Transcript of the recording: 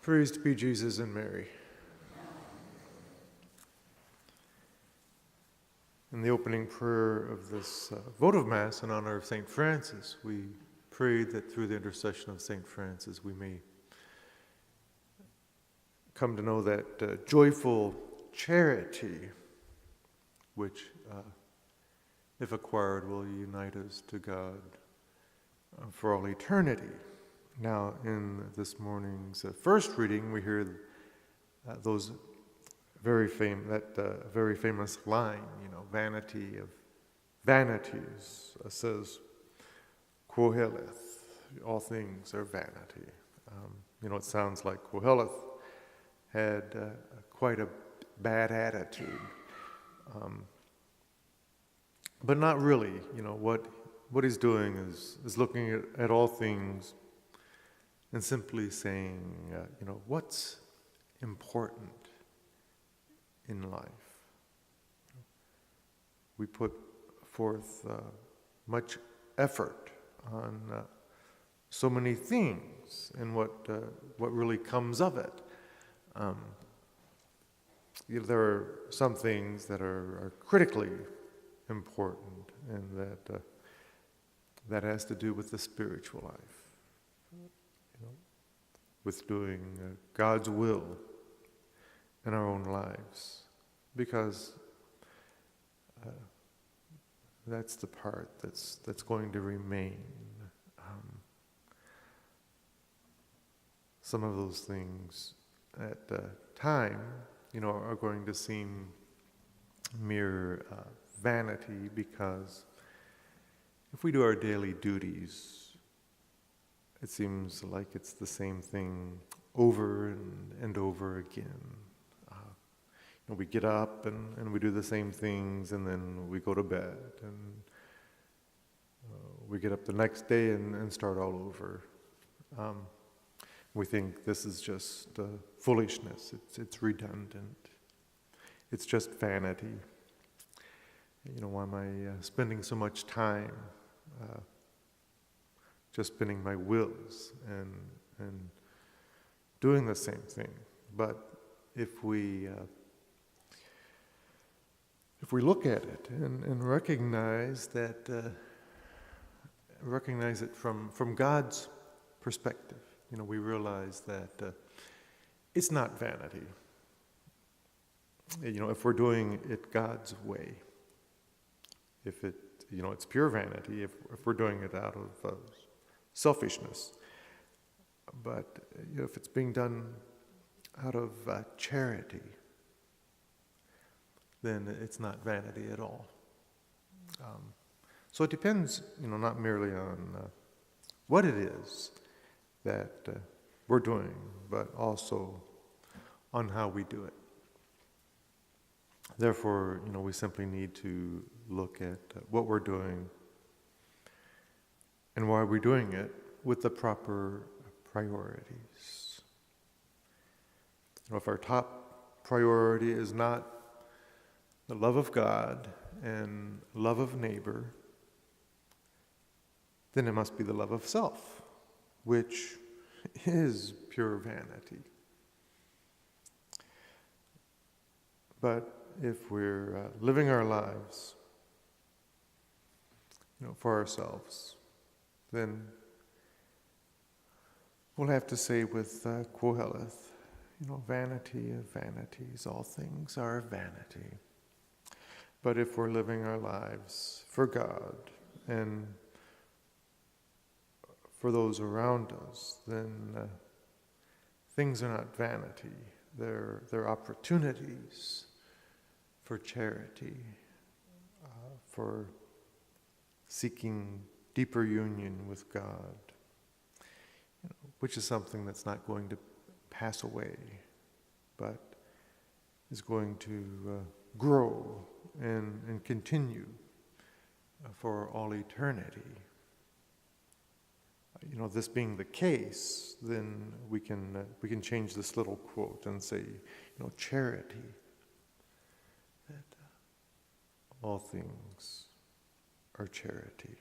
Praised be Jesus and Mary. In the opening prayer of this votive Mass in honor of St. Francis, we pray that through the intercession of St. Francis we may come to know that joyful charity, which, if acquired, will unite us to God for all eternity. Now, in this morning's first reading, we hear that very famous line, vanity of vanities, says, Koheleth, all things are vanity. It sounds like Koheleth had quite a bad attitude, but not really. What he's doing is looking at all things and simply saying, what's important in life. We put forth much effort on so many things and what really comes of it. There are some things that are critically important, and that has to do with the spiritual life. With doing God's will in our own lives, because that's the part that's going to remain. Some of those things at time, are going to seem mere vanity, because if we do our daily duties, it seems like it's the same thing over and over again. We get up and we do the same things, and then we go to bed, and we get up the next day and start all over. We think this is just foolishness. It's redundant. It's just vanity. Why am I spending so much time just spinning my wheels and doing the same thing? But if we look at it and recognize it from God's perspective, we realize that it's not vanity. If we're doing it God's way, if it's pure vanity, if we're doing it out of selfishness. But if it's being done out of charity, then it's not vanity at all. So it depends, not merely on what it is that we're doing, but also on how we do it. Therefore, we simply need to look at what we're doing and why we're doing it with the proper priorities. If our top priority is not the love of God and love of neighbor, then it must be the love of self, which is pure vanity. But if we're living our lives, for ourselves, then we'll have to say with Koheleth, vanity of vanities, all things are vanity. But if we're living our lives for God and for those around us, then things are not vanity. They're opportunities for charity, for seeking deeper union with God, which is something that's not going to pass away, but is going to grow and continue for all eternity. This being the case, then we can change this little quote and say, charity, that all things are charity.